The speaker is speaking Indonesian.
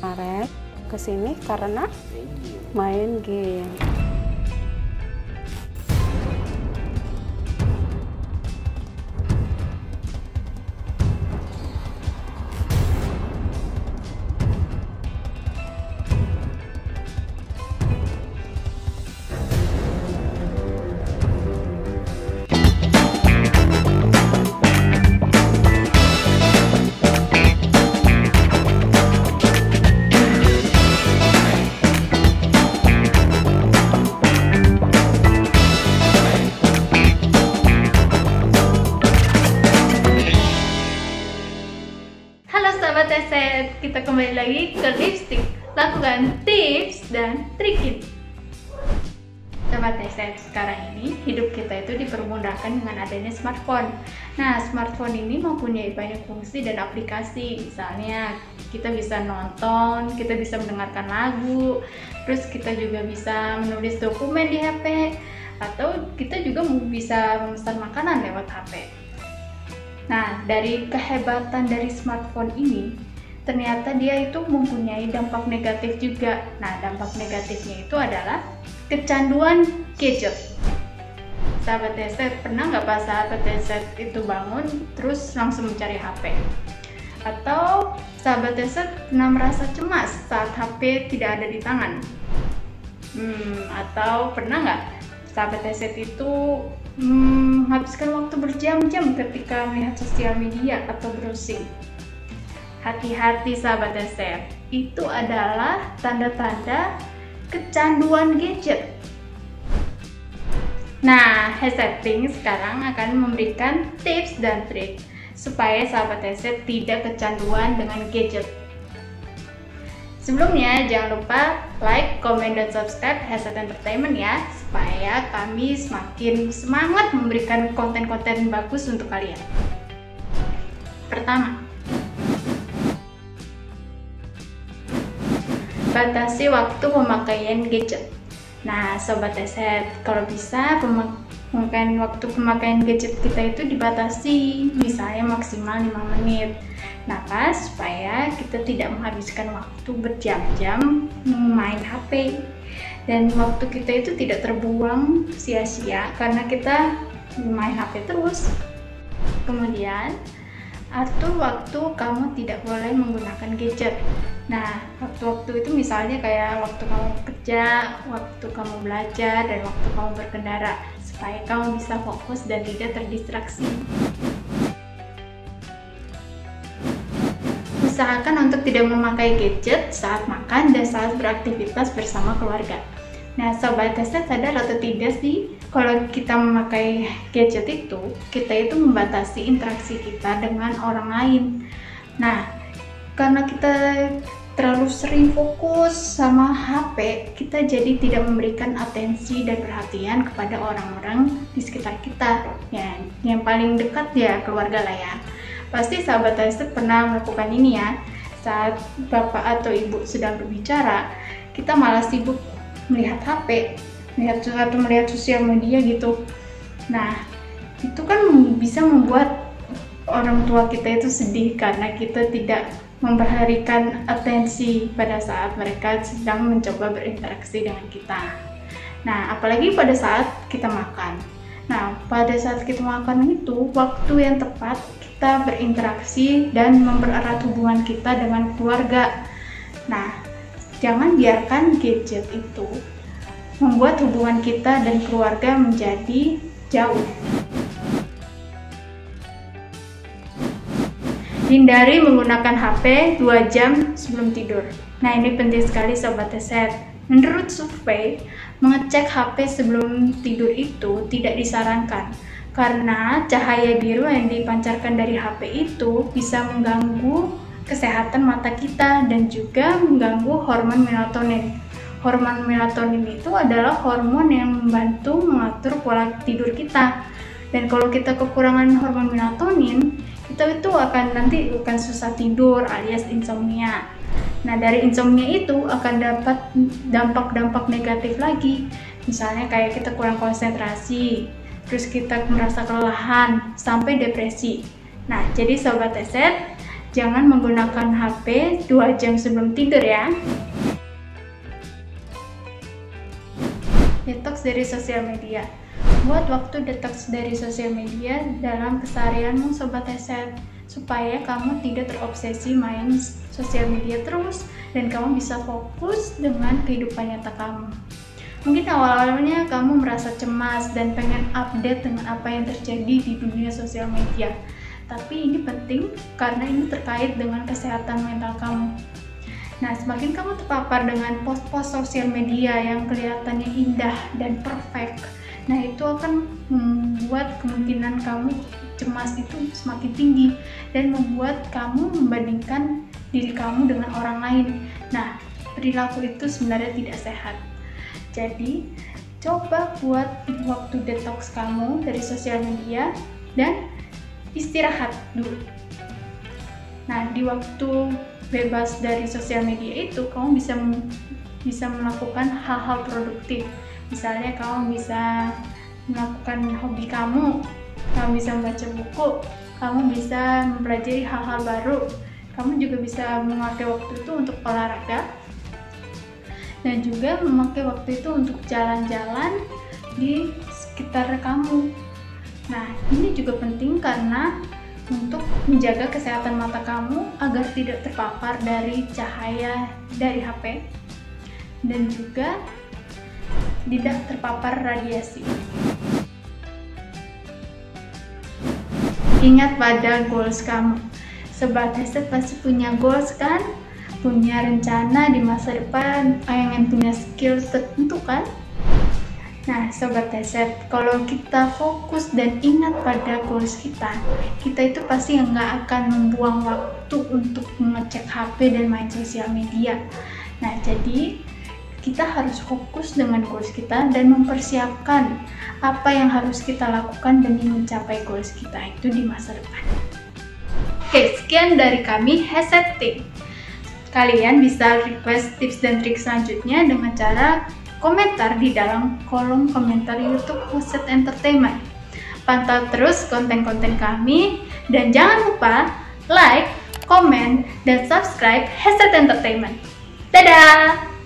Arek kesini karena main game. Sahabat Eset, kita kembali lagi ke lipstick. Lakukan tips dan trikin. Sahabat Eset, sekarang ini hidup kita itu dipermudahkan dengan adanya smartphone. Nah, smartphone ini mempunyai banyak fungsi dan aplikasi. Misalnya, kita bisa nonton, kita bisa mendengarkan lagu, terus kita juga bisa menulis dokumen di HP, atau kita juga bisa memesan makanan lewat HP. Nah, dari kehebatan dari smartphone ini, ternyata dia itu mempunyai dampak negatif juga. Nah, dampak negatifnya itu adalah kecanduan gadget. Sahabat Eset, pernah nggak pas sahabat Eset itu bangun terus langsung mencari HP? Atau sahabat Eset pernah merasa cemas saat HP tidak ada di tangan? Atau pernah nggak sahabat Eset itu menghabiskan waktu berjam-jam ketika melihat sosial media atau browsing? Hati-hati sahabat Eset, itu adalah tanda-tanda kecanduan gadget. Nah, Esetting sekarang akan memberikan tips dan trik supaya sahabat Eset tidak kecanduan dengan gadget. Sebelumnya, jangan lupa like, comment, dan subscribe Eset Entertainment ya, supaya kami semakin semangat memberikan konten-konten bagus untuk kalian. Pertama, batasi waktu pemakaian gadget. Nah, Sobat Eset, kalau bisa pemakaian gadget kita itu dibatasi, misalnya maksimal 5 menit. Nah, supaya kita tidak menghabiskan waktu berjam-jam main HP dan waktu kita itu tidak terbuang sia-sia karena kita main HP terus. Kemudian, atur waktu kamu tidak boleh menggunakan gadget. Nah, waktu-waktu itu misalnya kayak waktu kamu kerja, waktu kamu belajar, dan waktu kamu berkendara, supaya kamu bisa fokus dan tidak terdistraksi. Usahakan untuk tidak memakai gadget saat makan dan saat beraktivitas bersama keluarga. Nah, Sobat Eset, sadar atau tidak sih, kalau kita memakai gadget itu, kita itu membatasi interaksi kita dengan orang lain. Nah, karena kita terlalu sering fokus sama HP, kita jadi tidak memberikan atensi dan perhatian kepada orang-orang di sekitar kita. Ya, yang paling dekat ya keluarga lah ya. Pasti sahabat Eset pernah melakukan ini ya. Saat bapak atau ibu sedang berbicara, kita malah sibuk melihat HP, melihat sosial media gitu. Nah, itu kan bisa membuat orang tua kita itu sedih karena kita tidak memberikan atensi pada saat mereka sedang mencoba berinteraksi dengan kita. Nah, apalagi pada saat kita makan. Nah, pada saat kita makan itu waktu yang tepat kita berinteraksi dan mempererat hubungan kita dengan keluarga. Nah, jangan biarkan gadget itu membuat hubungan kita dan keluarga menjadi jauh. Hindari menggunakan HP 2 jam sebelum tidur. Nah, ini penting sekali Sobat Eset. Menurut survei, mengecek HP sebelum tidur itu tidak disarankan karena cahaya biru yang dipancarkan dari HP itu bisa mengganggu kesehatan mata kita dan juga mengganggu hormon melatonin. Hormon melatonin itu adalah hormon yang membantu mengatur pola tidur kita. Dan kalau kita kekurangan hormon melatonin, kita itu akan susah tidur alias insomnia. Nah, dari insomnia itu akan dapat dampak-dampak negatif lagi. Misalnya kayak kita kurang konsentrasi, terus kita merasa kelelahan, sampai depresi. Nah, jadi Sobat Eset, jangan menggunakan HP 2 jam sebelum tidur ya. Detox dari sosial media. Buat waktu detox dari sosial media dalam keseharianmu Sobat Headset, supaya kamu tidak terobsesi main sosial media terus dan kamu bisa fokus dengan kehidupan nyata kamu. Mungkin awal-awalnya kamu merasa cemas dan pengen update dengan apa yang terjadi di dunia sosial media. Tapi ini penting karena ini terkait dengan kesehatan mental kamu. Nah, semakin kamu terpapar dengan post-post sosial media yang kelihatannya indah dan perfect, nah itu akan membuat kemungkinan kamu cemas itu semakin tinggi dan membuat kamu membandingkan diri kamu dengan orang lain. Nah, perilaku itu sebenarnya tidak sehat. Jadi, coba buat waktu detox kamu dari sosial media dan istirahat dulu. Nah, di waktu bebas dari sosial media itu, kamu bisa melakukan hal-hal produktif. Misalnya kamu bisa melakukan hobi kamu bisa membaca buku, kamu bisa mempelajari hal-hal baru, kamu juga bisa memakai waktu itu untuk olahraga, dan juga memakai waktu itu untuk jalan-jalan di sekitar kamu. Nah, ini juga penting karena untuk menjaga kesehatan mata kamu agar tidak terpapar dari cahaya dari HP dan juga tidak terpapar radiasi. Ingat pada goals kamu. Sobat Headset pasti punya goals kan? Punya rencana di masa depan, pengen punya skill tertentu kan? Nah, Sobat Headset, kalau kita fokus dan ingat pada goals kita itu pasti nggak akan membuang waktu untuk mengecek HP dan main sosial media. Nah, jadi kita harus fokus dengan goals kita dan mempersiapkan apa yang harus kita lakukan demi mencapai goals kita itu di masa depan. Oke, sekian dari kami Headset Team. Kalian bisa request tips dan trik selanjutnya dengan cara komentar di dalam kolom komentar YouTube Headset Entertainment. Pantau terus konten-konten kami dan jangan lupa like, komen, dan subscribe Headset Entertainment. Dadah!